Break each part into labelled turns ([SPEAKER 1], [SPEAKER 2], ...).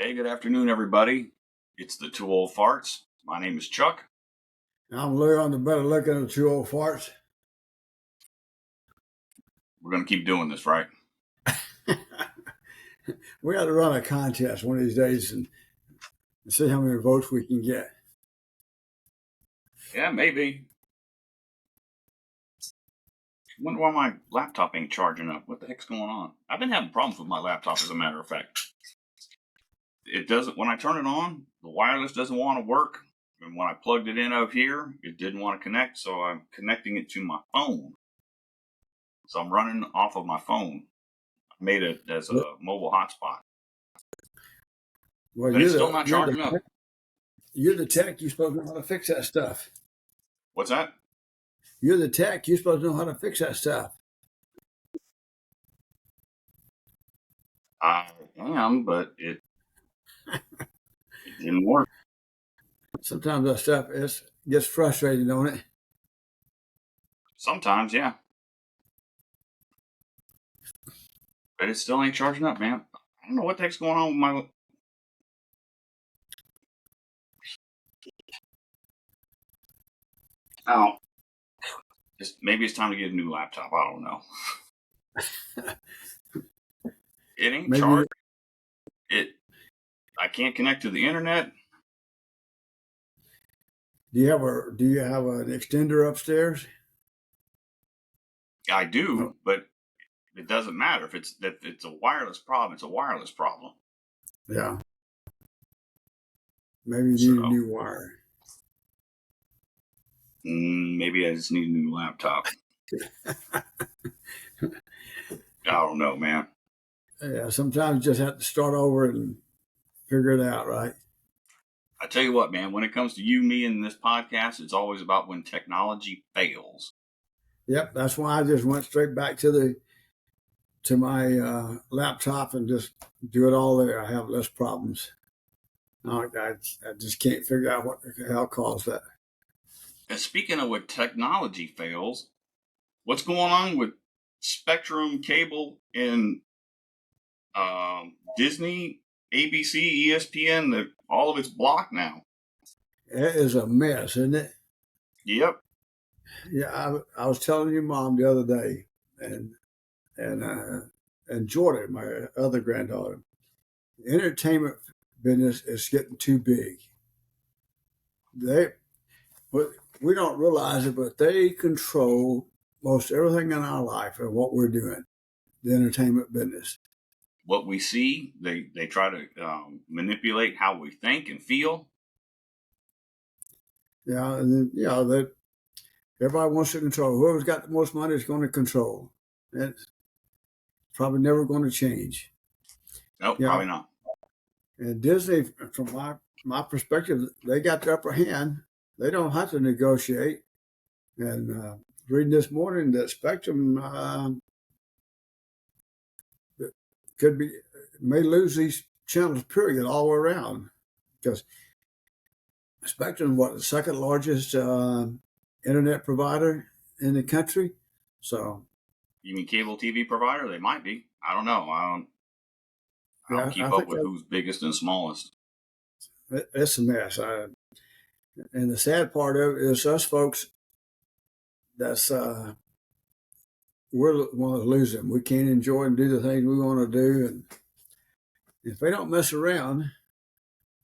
[SPEAKER 1] Hey, good afternoon, everybody. It's the Two Old Farts. My name is Chuck.
[SPEAKER 2] I'm Leon, the better looking of the two old farts.
[SPEAKER 1] We're going to keep doing this, right?
[SPEAKER 2] We got to run a contest one of these days and see how many votes we can get.
[SPEAKER 1] Yeah, maybe. Wonder why my laptop ain't charging up. What the heck's going on? I've been having problems with my laptop, as a matter of fact. It doesn't, when I turn it on, the wireless doesn't want to work. And when I plugged it in up here, it didn't want to connect, so I'm connecting it to my phone. So I'm running off of my phone. I made it as a mobile hotspot.
[SPEAKER 2] Well,
[SPEAKER 1] But it's still not charging up.
[SPEAKER 2] You're the tech. You're supposed to know how to fix that stuff.
[SPEAKER 1] What's that?
[SPEAKER 2] You're the tech. You're supposed to know how to fix that stuff.
[SPEAKER 1] I am, but it didn't work.
[SPEAKER 2] Sometimes that stuff gets frustrating, don't it?
[SPEAKER 1] Sometimes, yeah. But it still ain't charging up, man. I don't know what the heck's going on with my. Oh, maybe it's time to get a new laptop. I don't know. It ain't charged. I can't connect to the internet.
[SPEAKER 2] Do you have an extender upstairs?
[SPEAKER 1] I do, but it doesn't matter if it's a wireless problem. It's a wireless problem.
[SPEAKER 2] Yeah. Maybe you need a new wire.
[SPEAKER 1] Maybe I just need a new laptop. I don't know, man.
[SPEAKER 2] Yeah, sometimes you just have to start over and figure it out, right?
[SPEAKER 1] I tell you what, man, when it comes to you, me, and this podcast, it's always about when technology fails.
[SPEAKER 2] Yep, that's why I just went straight back to my laptop and just do it all there. I have less problems. I just can't figure out what the hell caused that.
[SPEAKER 1] And speaking of when technology fails, what's going on with Spectrum Cable and Disney, ABC, ESPN? That all of it's blocked now.
[SPEAKER 2] It is a mess, isn't it?
[SPEAKER 1] Yep.
[SPEAKER 2] Yeah, I was telling your mom the other day, and Jordan, my other granddaughter, the entertainment business is getting too big. We don't realize it, but they control most everything in our life and what we're doing. The entertainment business.
[SPEAKER 1] What we see, they try to manipulate how we think and feel.
[SPEAKER 2] Yeah, and then that everybody wants to control. Whoever's got the most money is going to control. It's probably never going to change.
[SPEAKER 1] Nope, probably not.
[SPEAKER 2] And Disney, from my perspective, they got the upper hand. They don't have to negotiate. And reading this morning that Spectrum may lose these channels, period, all the way around. Because Spectrum, the second largest internet provider in the country. So,
[SPEAKER 1] you mean cable TV provider? They might be. I don't know. I don't keep up with who's biggest and smallest.
[SPEAKER 2] It's a mess. And the sad part of it is us folks. That's we're the ones losing. We can't enjoy and do the things we want to do, and if they don't mess around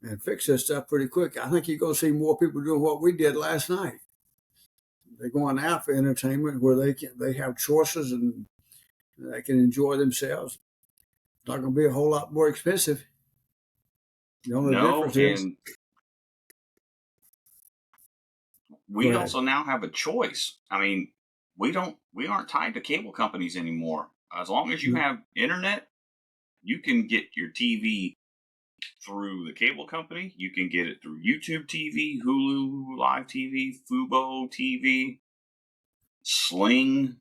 [SPEAKER 2] and fix this stuff pretty quick, I think you're going to see more people doing what we did last night. They're going out for entertainment where they have choices and they can enjoy themselves. It's not going to be a whole lot more expensive. The only difference is
[SPEAKER 1] we also now have a choice. I mean, we aren't tied to cable companies anymore. As long as you have internet, you can get your TV through the cable company. You can get it through YouTube TV, Hulu Live TV, Fubo TV, Sling.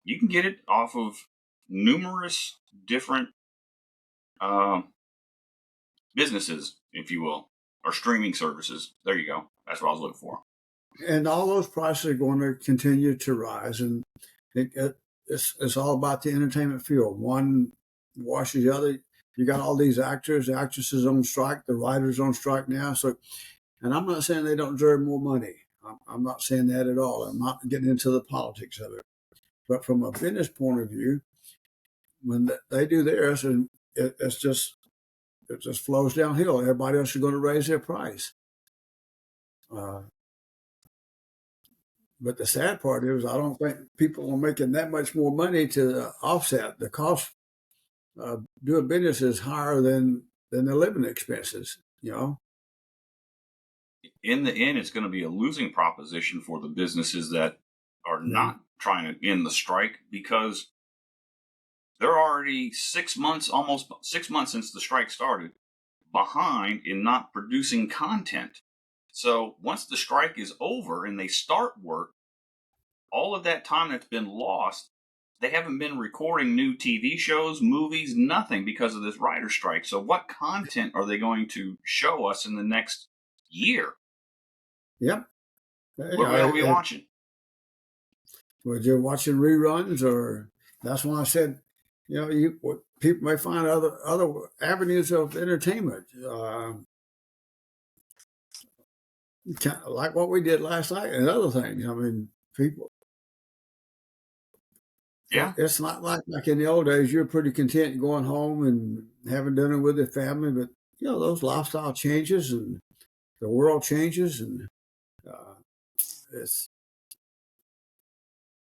[SPEAKER 1] You can get it off of numerous different businesses, if you will, or streaming services. There you go. That's what I was looking for.
[SPEAKER 2] And all those prices are going to continue to rise, and it's all about the entertainment field. One washes the other. you got all these actors, actresses on strike, the writers on strike now. So, and I'm not saying they don't deserve more money. I'm not saying that at all. I'm not getting into the politics of it. But from a business point of view, when they do theirs, and it just flows downhill. Everybody else is going to raise their price. But the sad part is, I don't think people are making that much more money to offset the cost. Doing business is higher than the living expenses.
[SPEAKER 1] In the end, it's going to be a losing proposition for the businesses that are not trying to end the strike, because they're already 6 months, almost 6 months since the strike started, behind in not producing content. So once the strike is over and they start work, all of that time that's been lost, they haven't been recording new TV shows, movies, nothing, because of this writer strike. So what content are they going to show us in the next year?
[SPEAKER 2] Yep.
[SPEAKER 1] What are we going to be watching?
[SPEAKER 2] Well, you're watching reruns, or that's why I said, people may find other avenues of entertainment, like what we did last night and other things. I mean, people.
[SPEAKER 1] Yeah.
[SPEAKER 2] It's not like back in the old days. You're pretty content going home and having dinner with your family, but those lifestyle changes and the world changes, and it's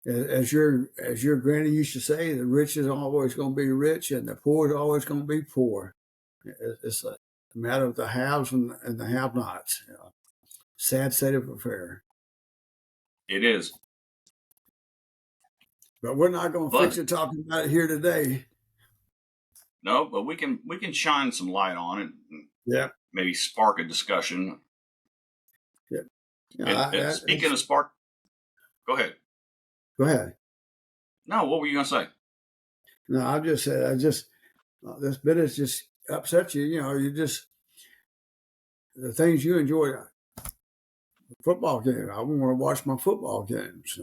[SPEAKER 2] as your granny used to say, the rich is always going to be rich and the poor is always going to be poor. It's a matter of the haves and the have-nots. Sad state of affair.
[SPEAKER 1] It is.
[SPEAKER 2] But we're not going to fix it talking about it here today.
[SPEAKER 1] No, but we can shine some light on it.
[SPEAKER 2] Yeah.
[SPEAKER 1] Maybe spark a discussion.
[SPEAKER 2] Yeah.
[SPEAKER 1] And speaking of spark, go ahead.
[SPEAKER 2] Go ahead.
[SPEAKER 1] No, what were you going to say?
[SPEAKER 2] No, I just said, this business just upsets you. You just, the things you enjoy. Football game. I want to watch my football games.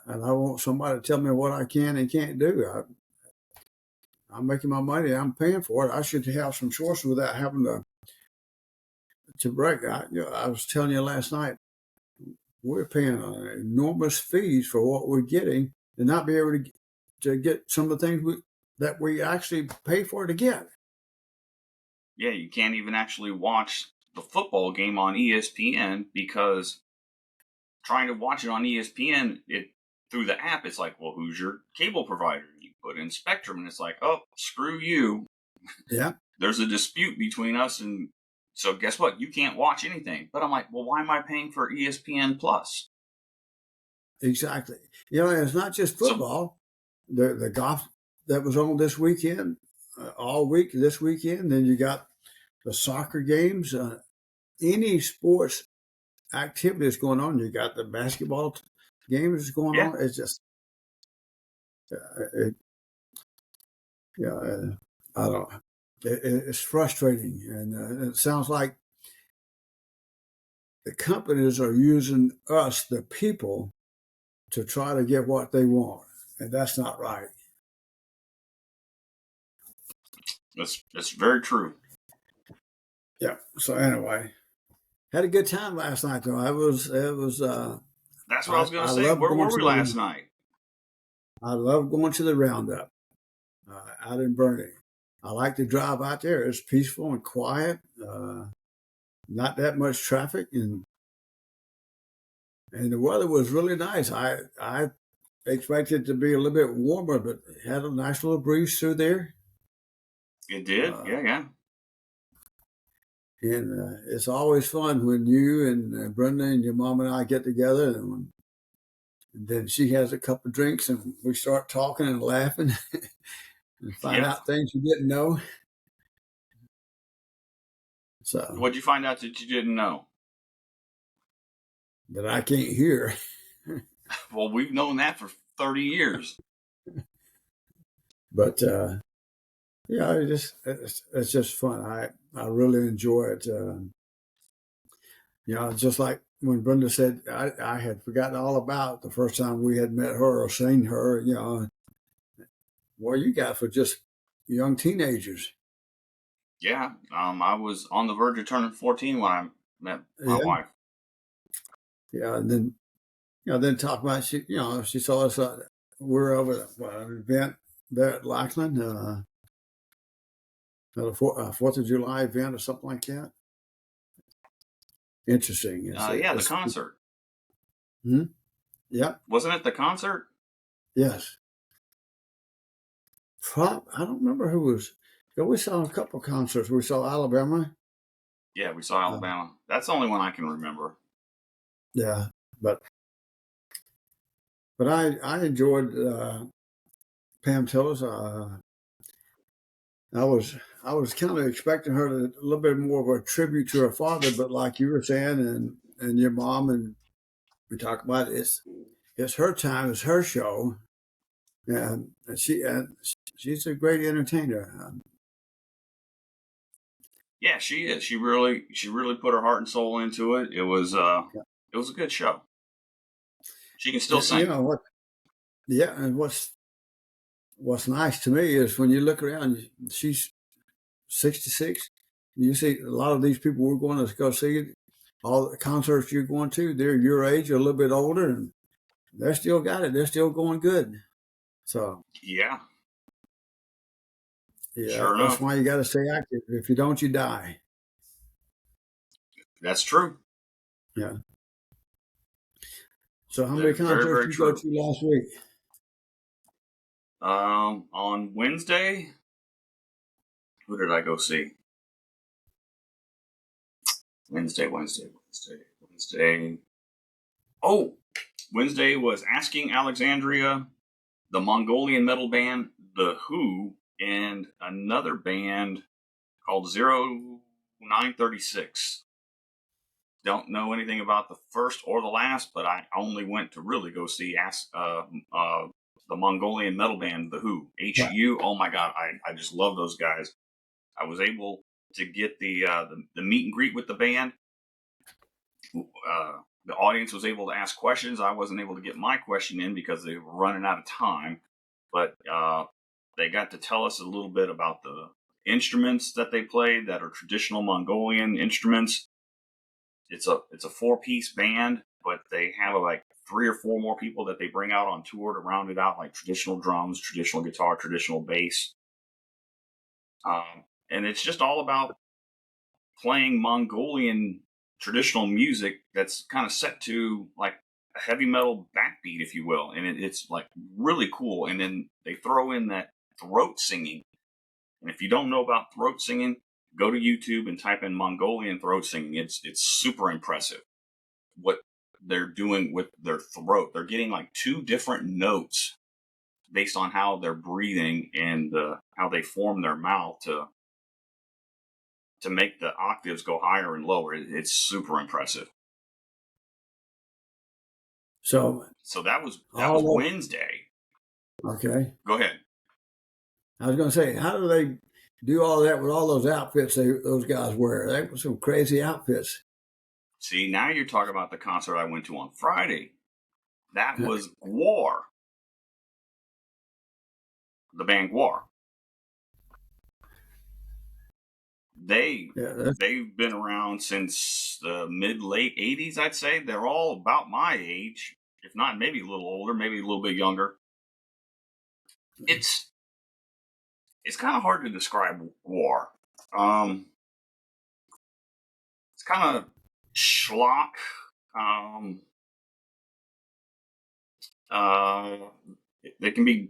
[SPEAKER 2] And I want somebody to tell me what I can and can't do. I'm making my money. I'm paying for it. I should have some choice without having to break. I was telling you last night, we're paying enormous fees for what we're getting and not be able to get some of the things that we actually pay for to get.
[SPEAKER 1] Yeah, you can't even actually watch the football game on ESPN, because trying to watch it on ESPN, through the app, it's like, well, who's your cable provider? You put in Spectrum, and it's like, oh, screw you.
[SPEAKER 2] Yeah. There's
[SPEAKER 1] a dispute between us, and so guess what? You can't watch anything. But I'm like, well, why am I paying for ESPN Plus?
[SPEAKER 2] Exactly. It's not just football. The golf that was on this weekend, all week this weekend. Then you got the soccer games, any sports activities going on. You got the basketball games going on. It's just, I don't know. It's frustrating, and it sounds like the companies are using us, the people, to try to get what they want, and that's not right.
[SPEAKER 1] That's very true.
[SPEAKER 2] Yeah. So anyway, had a good time last night, though. It was.
[SPEAKER 1] That's what I was going to say. Where were we last night?
[SPEAKER 2] I love going to the Roundup out in Bernie. I like to drive out there. It's peaceful and quiet. Not that much traffic, and the weather was really nice. I expected it to be a little bit warmer, but it had a nice little breeze through there.
[SPEAKER 1] It did, yeah.
[SPEAKER 2] And it's always fun when you and Brenda and your mom and I get together, and then she has a couple of drinks, and we start talking and laughing and find out things you didn't know. So,
[SPEAKER 1] what'd you find out that you didn't know?
[SPEAKER 2] That I can't hear.
[SPEAKER 1] Well, we've known that for 30 years.
[SPEAKER 2] But it's just fun. I really enjoy it. Just like when Brenda said, I had forgotten all about the first time we had met her or seen her. What you got for just young teenagers?
[SPEAKER 1] Yeah. I was on the verge of turning 14 when I met my
[SPEAKER 2] Yeah,
[SPEAKER 1] wife.
[SPEAKER 2] yeah. And then then talk about she saw us. We're over at an event there at Lackland, at a Fourth of July event or something like that. Interesting.
[SPEAKER 1] Yeah, the concert.
[SPEAKER 2] Hmm? Yeah,
[SPEAKER 1] Wasn't it the concert?
[SPEAKER 2] yes. I don't remember who was. Yeah, we saw a couple concerts. We saw Alabama.
[SPEAKER 1] Yeah, we saw
[SPEAKER 2] Uh,
[SPEAKER 1] Alabama. That's the only one I can remember.
[SPEAKER 2] yeah, but I enjoyed Pam Tillis. I was I was kind of expecting her to a little bit more of a tribute to her father, but like you were saying, and your mom, and we talk about it, it's her time, it's her show, and she's a great entertainer.
[SPEAKER 1] Yeah, she is. She really put her heart and soul into it. It was a good show. She can still
[SPEAKER 2] You
[SPEAKER 1] sing.
[SPEAKER 2] know what? Yeah, and what's nice to me is when you look around, she's 66. You see a lot of these people we're going to go see, all the concerts you're going to, they're your age or a little bit older, and they're still got it. They're still going good. So,
[SPEAKER 1] Yeah,
[SPEAKER 2] yeah,
[SPEAKER 1] sure
[SPEAKER 2] that's
[SPEAKER 1] enough.
[SPEAKER 2] why you got to stay active. If you don't, you die.
[SPEAKER 1] That's true.
[SPEAKER 2] Yeah. So, how many
[SPEAKER 1] That is very,
[SPEAKER 2] concerts
[SPEAKER 1] very
[SPEAKER 2] you go
[SPEAKER 1] true.
[SPEAKER 2] to last week?
[SPEAKER 1] On Wednesday, who did I go see? Wednesday. Oh, Wednesday was Asking Alexandria, the Mongolian metal band, The Who, and another band called 0936. Don't know anything about the first or the last, but I only went to really go see the Mongolian metal band, The Who.
[SPEAKER 2] Right.
[SPEAKER 1] HU. Oh my God, I just love those guys. I was able to get the meet and greet with the band. The audience was able to ask questions. I wasn't able to get my question in because they were running out of time, but they got to tell us a little bit about the instruments that they played that are traditional Mongolian instruments. It's a four-piece band, but they have like three or four more people that they bring out on tour to round it out, like traditional drums, traditional guitar, traditional bass, and it's just all about playing Mongolian traditional music that's kind of set to like a heavy metal backbeat, if you will, and it's like really cool. And then they throw in that throat singing, and if you don't know about throat singing, go to YouTube and type in Mongolian throat singing. It's super impressive what they're doing with their throat. They're getting like two different notes based on how they're breathing and how they form their mouth to make the octaves go higher and lower. It's super impressive.
[SPEAKER 2] So,
[SPEAKER 1] So that was
[SPEAKER 2] all
[SPEAKER 1] Wednesday.
[SPEAKER 2] okay.
[SPEAKER 1] Go ahead.
[SPEAKER 2] I was going to say, how do they do all that with all those outfits those guys wear? They were some crazy outfits.
[SPEAKER 1] See, now you're talking about the concert I went to on Friday. That was Gwar, the band Gwar. They
[SPEAKER 2] Yeah, that's
[SPEAKER 1] they've been around since the mid late '80s. I'd say they're all about my age, if not maybe a little older, maybe a little bit younger. It's it's kind of hard to describe Gwar. Um, it's kind of schlock. Um, uh, they can be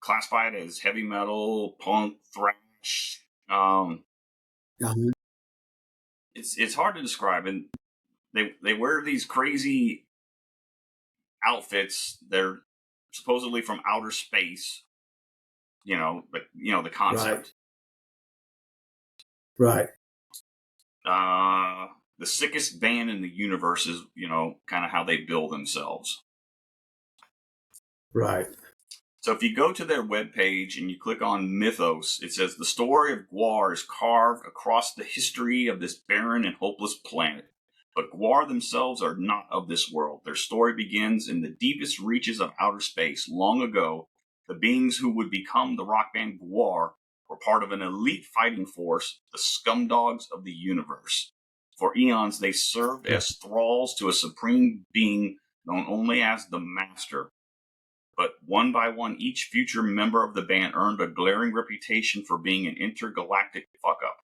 [SPEAKER 1] classified as heavy metal, punk, thrash.
[SPEAKER 2] uh-huh.
[SPEAKER 1] It's hard to describe, and they wear these crazy outfits. They're supposedly from outer space. The
[SPEAKER 2] Right,
[SPEAKER 1] concept.
[SPEAKER 2] right,
[SPEAKER 1] Uh, the sickest band in the universe is kind of how they bill themselves.
[SPEAKER 2] right.
[SPEAKER 1] So if you go to their webpage and you click on Mythos, it says the story of Gwar is carved across the history of this barren and hopeless planet. But Gwar themselves are not of this world. Their story begins in the deepest reaches of outer space. Long ago, the beings who would become the rock band Gwar were part of an elite fighting force, the Scumdogs of the Universe. For eons, they served as thralls to a supreme being known only as the Master. But one by one, each future member of the band earned a glaring reputation for being an intergalactic fuck-up.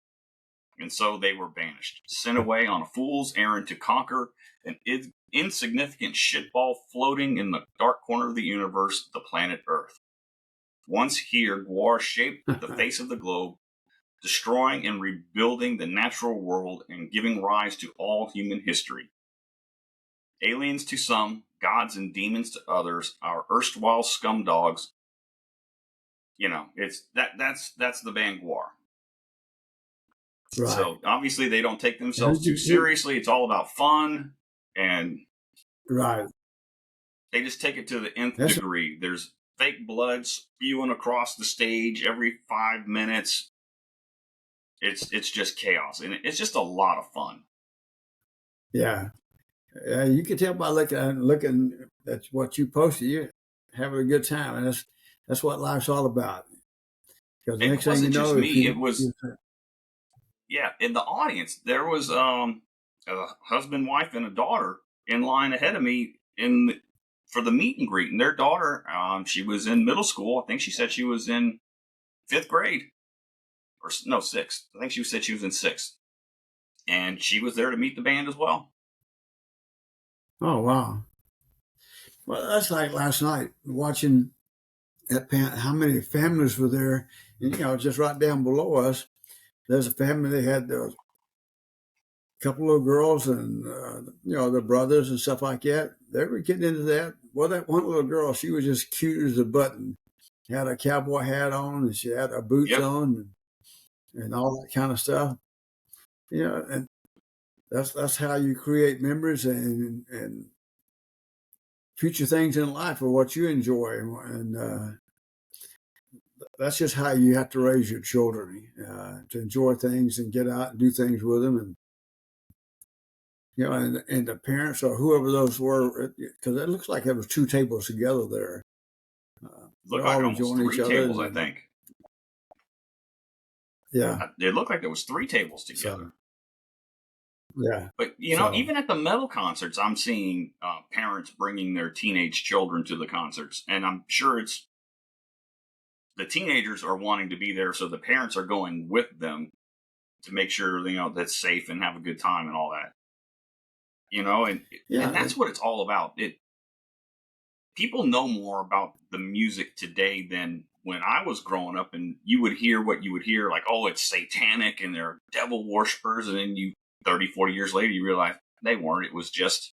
[SPEAKER 1] And so they were banished, sent away on a fool's errand to conquer an insignificant shitball floating in the dark corner of the universe, the planet Earth. Once here, Gwar shaped the face of the globe, destroying and rebuilding the natural world and giving rise to all human history. Aliens to some, gods and demons to others, our erstwhile scumdogs. You know, that's the band Gwar.
[SPEAKER 2] Right.
[SPEAKER 1] So obviously they don't take themselves too seriously. It's all about fun, and
[SPEAKER 2] right.
[SPEAKER 1] They just take it to the nth degree. There's fake blood spewing across the stage every 5 minutes. It's just chaos, and it's just a lot of fun.
[SPEAKER 2] Yeah, you can tell by looking at what you posted. You're having a good time, and that's what life's all about. Because the next thing you know,
[SPEAKER 1] it was. Yeah, in the audience, there was a husband, wife, and a daughter in line ahead of me for the meet and greet. And their daughter, she was in middle school. I think she said she was in 5th grade. Or no, 6th. I think she said she was in 6th. And she was there to meet the band as well.
[SPEAKER 2] Oh, wow. Well, that's like last night, watching how many families were there. And, just right down below us, there's a family. They had a couple of girls and, their brothers and stuff like that. They were getting into that. Well, that one little girl, she was just cute as a button. Had a cowboy hat on, and she had her boots on and all that kind of stuff. And that's how you create memories and future things in life are what you enjoy. And that's just how you have to raise your children, to enjoy things and get out and do things with them. And, and the parents or whoever those were, because it looks like there was 2 tables together there.
[SPEAKER 1] Looked like almost 3 tables, I think.
[SPEAKER 2] Yeah.
[SPEAKER 1] It looked like there was 3 tables together.
[SPEAKER 2] Yeah.
[SPEAKER 1] But, even at the metal concerts, I'm seeing parents bringing their teenage children to the concerts. And I'm sure it's the teenagers are wanting to be there, so the parents are going with them to make sure, that's safe and have a good time and all that. And that's what it's all about. People know more about the music today than when I was growing up, and you would hear what you would hear, like, oh, it's satanic and they're devil worshippers, and then 30, 40 years later, you realize they weren't. It was just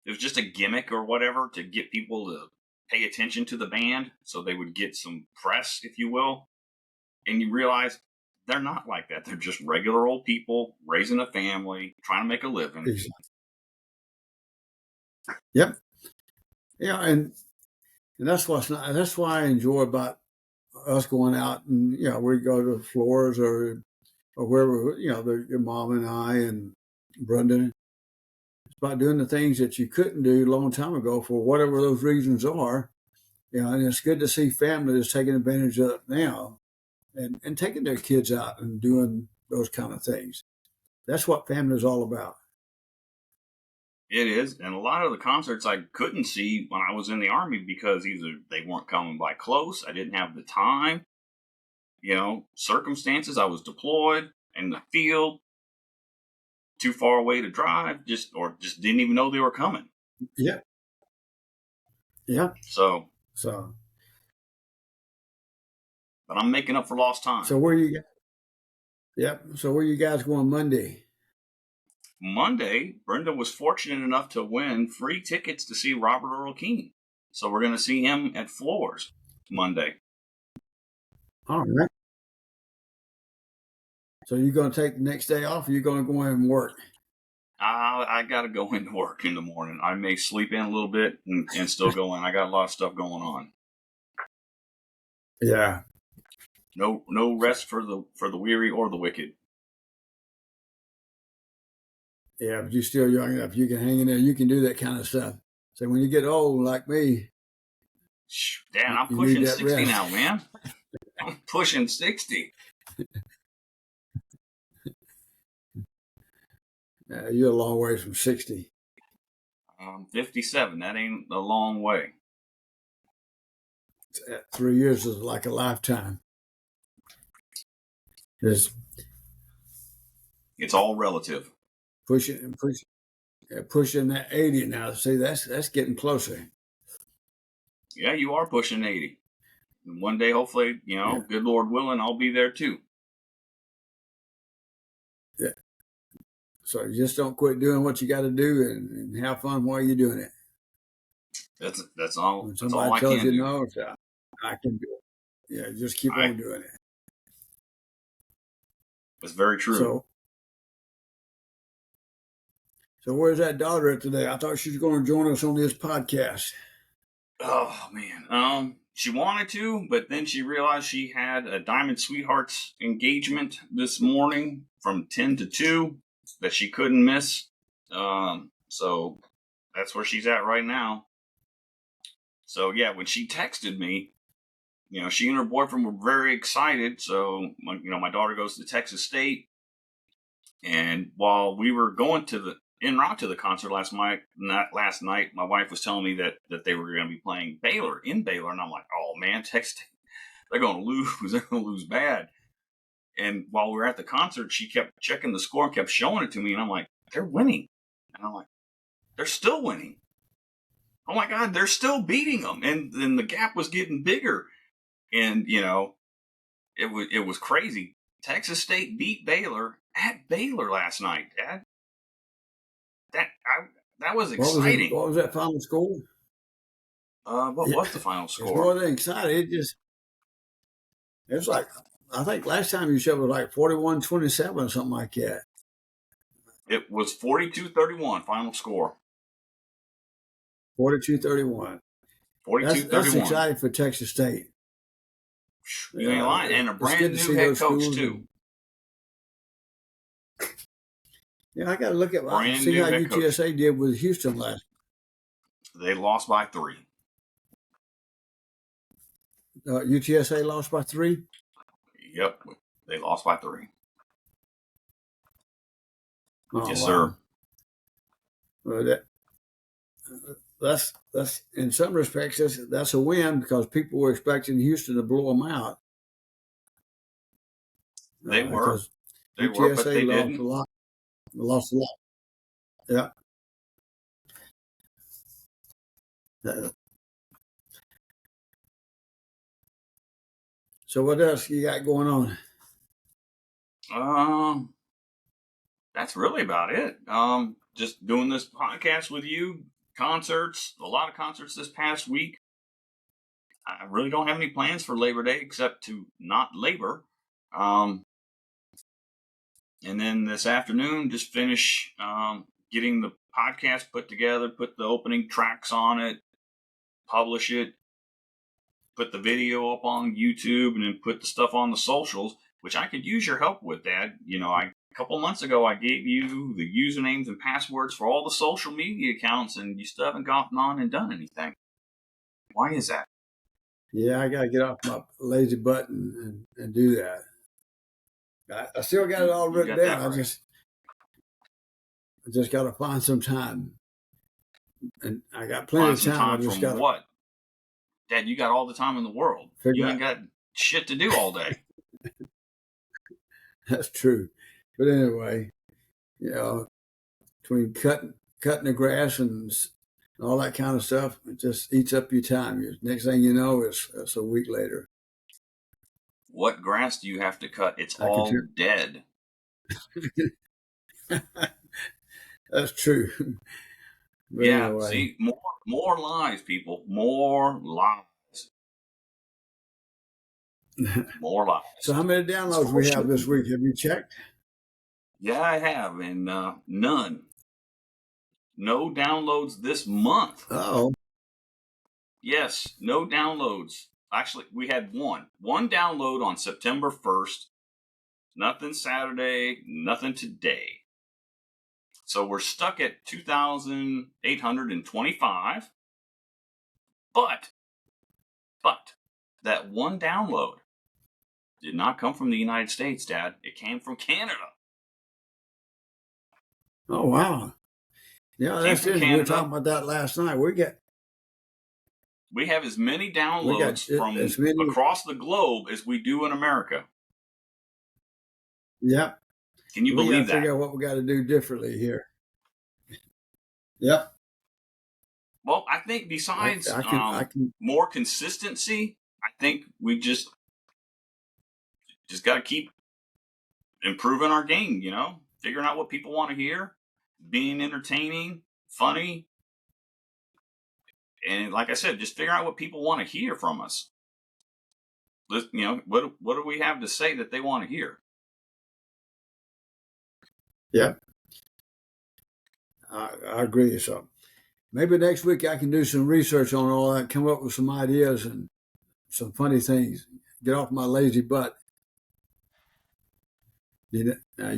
[SPEAKER 1] a gimmick or whatever to get people to pay attention to the band, so they would get some press, if you will. And you realize they're not like that. They're just regular old people raising a family, trying to make a living.
[SPEAKER 2] Yep. Yeah, and that's why I enjoy about us going out, and we go to Flores or wherever, your mom and I and Brenda. It's about doing the things that you couldn't do a long time ago for whatever those reasons are. And it's good to see families taking advantage of it now and taking their kids out and doing those kind of things. That's what family is all about.
[SPEAKER 1] It is. And a lot of the concerts I couldn't see when I was in the Army because either they weren't coming by close, I didn't have the time, circumstances. I was deployed in the field, too far away to drive, just didn't even know they were coming.
[SPEAKER 2] Yeah. Yeah.
[SPEAKER 1] So. But I'm making up for lost time.
[SPEAKER 2] So where you guys going Monday?
[SPEAKER 1] Monday, Brenda was fortunate enough to win free tickets to see Robert Earl Keen. So we're going to see him at Floors Monday.
[SPEAKER 2] All right. So you're going to take the next day off, or you're going to go in and work?
[SPEAKER 1] I got to go into work in the morning. I may sleep in a little bit and still go in. I got a lot of stuff going on.
[SPEAKER 2] Yeah.
[SPEAKER 1] No rest for the weary or the wicked.
[SPEAKER 2] Yeah, but you're still young enough. You can hang in there. You can do that kind of stuff. So when you get old like me,
[SPEAKER 1] Dan, I'm pushing 60 now, man. I'm pushing 60.
[SPEAKER 2] You're a long way from 60.
[SPEAKER 1] 57. That ain't a long way.
[SPEAKER 2] 3 years is like a lifetime. It's
[SPEAKER 1] all relative.
[SPEAKER 2] pushing that 80 now. See, that's getting closer.
[SPEAKER 1] Yeah, you are pushing 80. And one day, hopefully, good Lord willing, I'll be there too.
[SPEAKER 2] Yeah. So you just don't quit doing what you got to do and have fun while you're doing it.
[SPEAKER 1] That's all.
[SPEAKER 2] When
[SPEAKER 1] That's all
[SPEAKER 2] somebody
[SPEAKER 1] I
[SPEAKER 2] tells
[SPEAKER 1] can
[SPEAKER 2] you
[SPEAKER 1] do.
[SPEAKER 2] no, I can do it. Yeah, just keep on doing it.
[SPEAKER 1] That's very true.
[SPEAKER 2] So where's that daughter at today? I thought she was going to join us on this podcast.
[SPEAKER 1] Oh man. She wanted to, but then she realized she had a Diamond Sweethearts engagement this morning from 10 to 2 that she couldn't miss. So that's where she's at right now. So yeah, when she texted me, she and her boyfriend were very excited. So my daughter goes to Texas State, and while we were going en route to the concert last night, my wife was telling me that they were going to be playing Baylor, and I'm like, oh man, Texas State, they're going to lose. They're going to lose bad. And while we were at the concert, she kept checking the score and kept showing it to me, and I'm like, they're winning. And I'm like, they're still winning. Oh my God, they're still beating them. And then the gap was getting bigger. And, it was crazy. Texas State beat Baylor at Baylor last night, Dad. That was exciting.
[SPEAKER 2] What was that final score?
[SPEAKER 1] What was the final score?
[SPEAKER 2] It's more than exciting. It's like, I think last time you said it was like 41-27 or something like that.
[SPEAKER 1] It was 42-31 final score.
[SPEAKER 2] 42-31.
[SPEAKER 1] 42-31.
[SPEAKER 2] That's exciting for Texas State.
[SPEAKER 1] You ain't lying. And a brand new head coach, too.
[SPEAKER 2] Yeah, I got to look at see how UTSA did with Houston last.
[SPEAKER 1] They lost by 3.
[SPEAKER 2] UTSA lost by 3?
[SPEAKER 1] Yep. They lost by 3.
[SPEAKER 2] Oh,
[SPEAKER 1] yes,
[SPEAKER 2] wow.
[SPEAKER 1] sir.
[SPEAKER 2] Well, that's in some respects that's a win because people were expecting Houston to blow them out.
[SPEAKER 1] They were. They
[SPEAKER 2] UTSA
[SPEAKER 1] were, but they
[SPEAKER 2] lost
[SPEAKER 1] didn't.
[SPEAKER 2] Lost a lot. Yeah. So what else you got going
[SPEAKER 1] on? That's really about it. Just doing this podcast with you. Concerts, a lot of concerts this past week. I really don't have any plans for Labor Day except to not labor. And then this afternoon, just finish getting the podcast put together, put the opening tracks on it, publish it, put the video up on YouTube, and then put the stuff on the socials, which I could use your help with, Dad. A couple months ago, I gave you the usernames and passwords for all the social media accounts, and you still haven't gotten on and done anything. Why is that?
[SPEAKER 2] Yeah, I got to get off my lazy butt and do that. I still got it all written down. Right. I just got to find some time. And I got plenty of time.
[SPEAKER 1] I just got what? Dad, you got all the time in the world. You ain't got shit to do all day.
[SPEAKER 2] That's true. But anyway, between cutting the grass and all that kind of stuff, it just eats up your time. Next thing you know, it's a week later.
[SPEAKER 1] What grass do you have to cut? It's all dead.
[SPEAKER 2] That's true.
[SPEAKER 1] But yeah, anyway. See, more lies, people. More lies. More lies.
[SPEAKER 2] So how many downloads we have this week? Have you checked?
[SPEAKER 1] Yeah, I have, and none. No downloads this month.
[SPEAKER 2] Oh.
[SPEAKER 1] Yes, no downloads. Actually, we had one download on September 1st. Nothing Saturday, nothing today. So we're stuck at 2,825. But that one download did not come from the United States, Dad. It came from Canada.
[SPEAKER 2] Oh, wow. Yeah, that's it. We were talking about that last night.
[SPEAKER 1] We have as many
[SPEAKER 2] we got
[SPEAKER 1] downloads from
[SPEAKER 2] as many.
[SPEAKER 1] across the globe as we do in America.
[SPEAKER 2] Yep.
[SPEAKER 1] Can you
[SPEAKER 2] We got
[SPEAKER 1] believe
[SPEAKER 2] to figure
[SPEAKER 1] that?
[SPEAKER 2] out what we got to do differently here. Yep.
[SPEAKER 1] Well, I think besides
[SPEAKER 2] I can.
[SPEAKER 1] more consistency, I think we just got to keep improving our game. You know, figuring out what people want to hear, being entertaining, funny, and like I said, just figuring out what people want to hear from us. You know, what do we have to say that they want to hear?
[SPEAKER 2] Yeah, I agree. So maybe next week I can do some research on all that, come up with some ideas and some funny things. Get off my lazy butt. You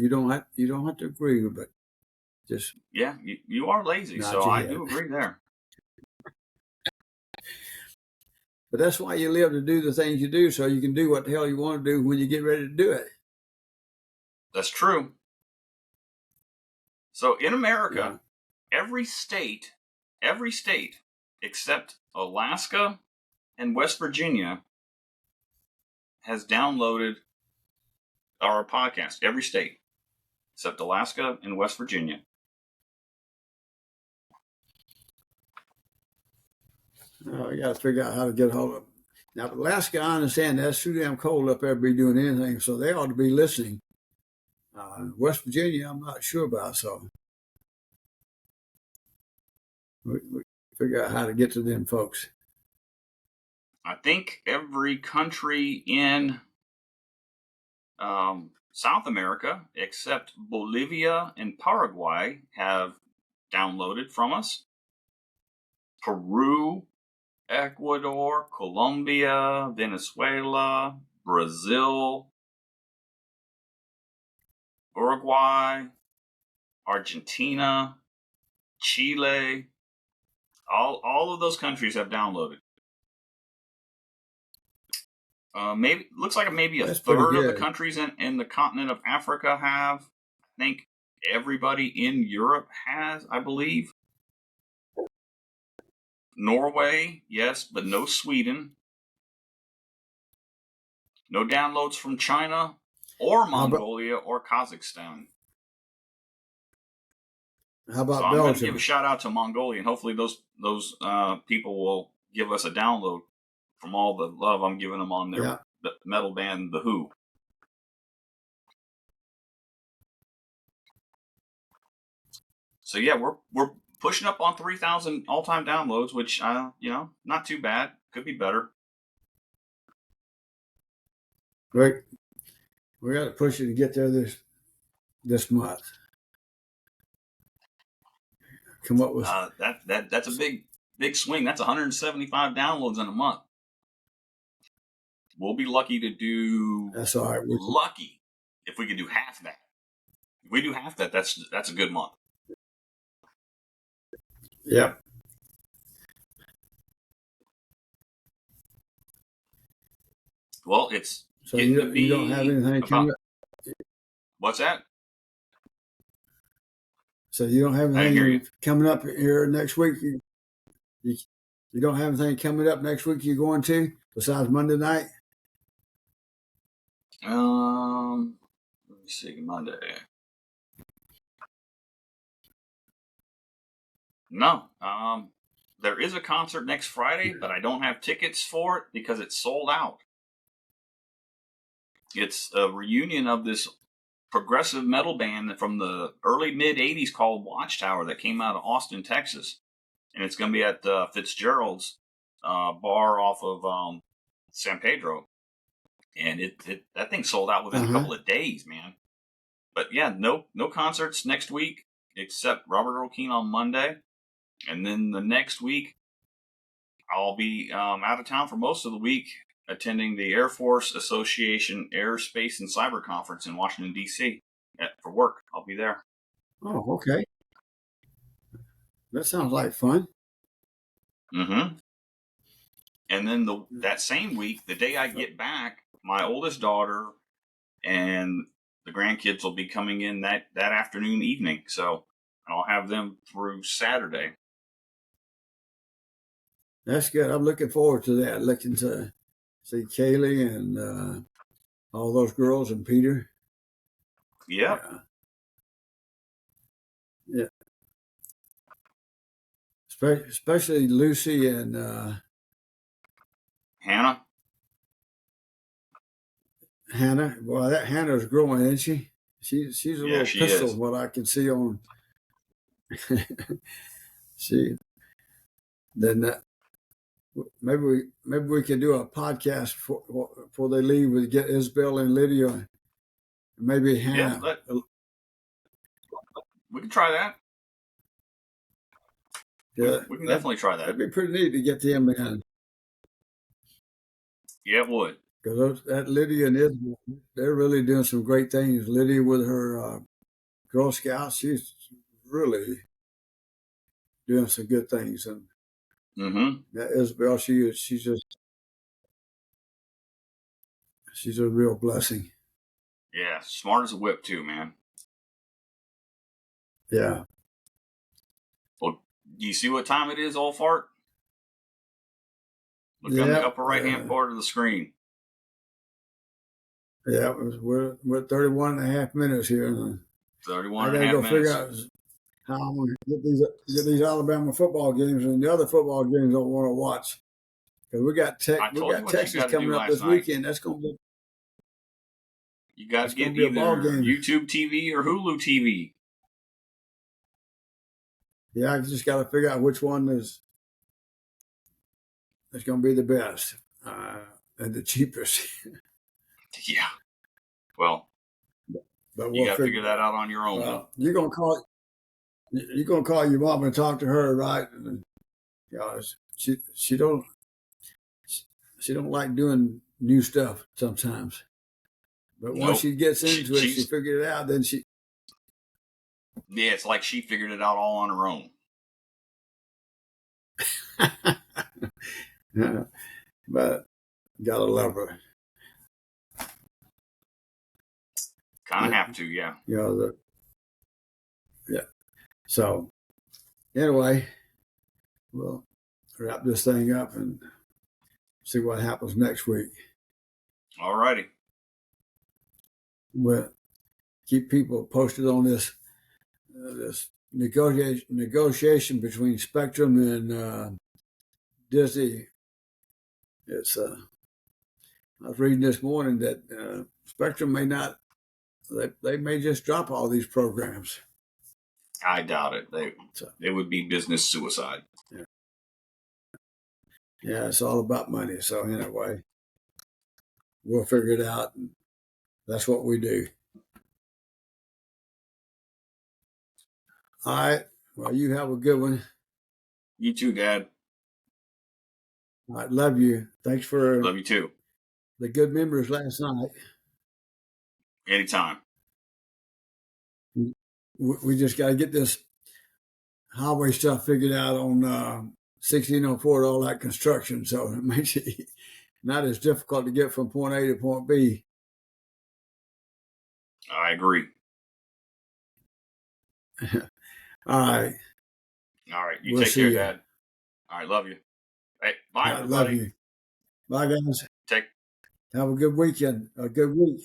[SPEAKER 2] don't have to agree, but just
[SPEAKER 1] Yeah, you are lazy,
[SPEAKER 2] nod
[SPEAKER 1] so
[SPEAKER 2] your
[SPEAKER 1] I
[SPEAKER 2] head.
[SPEAKER 1] do agree there.
[SPEAKER 2] But that's why you live, to do the things you do, so you can do what the hell you want to do when you get ready to do it.
[SPEAKER 1] That's true. So in America,
[SPEAKER 2] Yeah.
[SPEAKER 1] every state except Alaska and West Virginia has downloaded our podcast. Every state except Alaska and West Virginia.
[SPEAKER 2] I got to figure out how to get a hold of them. Now, Alaska, I understand that's too damn cold up there to be doing anything, so they ought to be listening. West Virginia, I'm not sure about, so we figure out how to get to them folks.
[SPEAKER 1] I think every country in South America except Bolivia and Paraguay have downloaded from us. Peru, Ecuador, Colombia, Venezuela, Brazil, Uruguay, Argentina, Chile, all of those countries have downloaded. Maybe looks like maybe a
[SPEAKER 2] That's pretty
[SPEAKER 1] third of the
[SPEAKER 2] good.
[SPEAKER 1] countries in the continent of Africa have. I think everybody in Europe has, I believe. Norway, yes, but no Sweden. No downloads from China or Mongolia or Kazakhstan.
[SPEAKER 2] How about
[SPEAKER 1] So I'm going to give
[SPEAKER 2] Belgium?
[SPEAKER 1] a shout out to Mongolia, and hopefully those people will give us a download from all the love I'm giving them on their metal band, The Who. So yeah, we're pushing up on 3,000 all-time downloads, which not too bad. Could be better.
[SPEAKER 2] Great. We got to push it to get there this month. Come up with
[SPEAKER 1] that's a big swing. That's 175 downloads in a month. We'll be lucky to do.
[SPEAKER 2] That's all right.
[SPEAKER 1] Lucky if we could do half that. If we do half that, that's a good month.
[SPEAKER 2] Yep.
[SPEAKER 1] Well, it's
[SPEAKER 2] so you don't have anything coming up.
[SPEAKER 1] What's that?
[SPEAKER 2] So you don't have anything coming up here next week. You don't have anything coming up next week. You're going to besides Monday night.
[SPEAKER 1] Let me see, Monday. No. There is a concert next Friday, but I don't have tickets for it because it's sold out. It's a reunion of this progressive metal band from the early mid 80s called Watchtower that came out of Austin, Texas. And it's going to be at Fitzgerald's bar off of San Pedro. And that thing sold out within a couple of days, man. But yeah, no concerts next week except Robert Earl Keen on Monday. And then the next week, I'll be out of town for most of the week attending the Air Force Association Aerospace and Cyber Conference in Washington, D.C. For work. I'll be there.
[SPEAKER 2] Oh, okay. That sounds like fun.
[SPEAKER 1] Mm-hmm. And then that same week, the day I get back, my oldest daughter and the grandkids will be coming in that afternoon, evening. So I'll have them through Saturday.
[SPEAKER 2] That's good. I'm looking forward to that. Looking to see Kaylee and all those girls and Peter.
[SPEAKER 1] Yep.
[SPEAKER 2] Yeah. Especially Lucy and
[SPEAKER 1] Hannah.
[SPEAKER 2] Hannah. Well, that Hannah's growing, isn't she? She's a little pistol.
[SPEAKER 1] Is.
[SPEAKER 2] What I can see on. See, then maybe we could do a podcast before they leave. We get Isabel and Lydia, maybe Hannah.
[SPEAKER 1] Yeah, we can try that.
[SPEAKER 2] Yeah,
[SPEAKER 1] we can definitely try that.
[SPEAKER 2] That'd be pretty neat to get them in.
[SPEAKER 1] Yeah, it would.
[SPEAKER 2] Because that Lydia and Isabel, they're really doing some great things. Lydia with her Girl Scouts, she's really doing some good things. And that Isabel, she's a real blessing.
[SPEAKER 1] Yeah, smart as a whip too, man.
[SPEAKER 2] Yeah.
[SPEAKER 1] Well, do you see what time it is, old fart? Look on the upper right-hand part of the screen.
[SPEAKER 2] Yeah, we're 31 and a half minutes here.
[SPEAKER 1] 31 and a half minutes. I got to go figure out
[SPEAKER 2] how I'm going to get these Alabama football games, and the other football games I don't want to watch. Because we got Texas coming up this weekend. That's going to be.
[SPEAKER 1] You got to get either YouTube TV or Hulu TV.
[SPEAKER 2] Yeah, I just got to figure out which one is going to be the best and the cheapest.
[SPEAKER 1] Yeah. Well, you got to figure that out on your own.
[SPEAKER 2] You're gonna call your mom and talk to her, right? And, she don't like doing new stuff sometimes. But once she gets into it, she figured it out. Then she.
[SPEAKER 1] Yeah, it's like she figured it out all on her own.
[SPEAKER 2] Yeah, but gotta love her.
[SPEAKER 1] Kind of have to, yeah.
[SPEAKER 2] Yeah. So, anyway, we'll wrap this thing up and see what happens next week.
[SPEAKER 1] All righty.
[SPEAKER 2] We'll keep people posted on this negotiation between Spectrum and Disney. It's I was reading this morning that Spectrum may not. They may just drop all these programs.
[SPEAKER 1] I doubt it. They would be business suicide.
[SPEAKER 2] Yeah, it's all about money. So anyway, we'll figure it out. And that's what we do. All right. Well, you have a good one.
[SPEAKER 1] You too, Dad.
[SPEAKER 2] All right. Love you. Thanks for.
[SPEAKER 1] Love you too.
[SPEAKER 2] The good memories last night.
[SPEAKER 1] Anytime.
[SPEAKER 2] We just got to get this highway stuff figured out on 1604 and all that construction. So it makes it not as difficult to get from point A to point B.
[SPEAKER 1] I agree.
[SPEAKER 2] All right.
[SPEAKER 1] All right. You take care, Dad. All right. Love you. Hey, bye, everybody.
[SPEAKER 2] Love you. Bye, guys. Have a good weekend. A good week.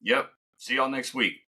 [SPEAKER 1] Yep. See y'all next week.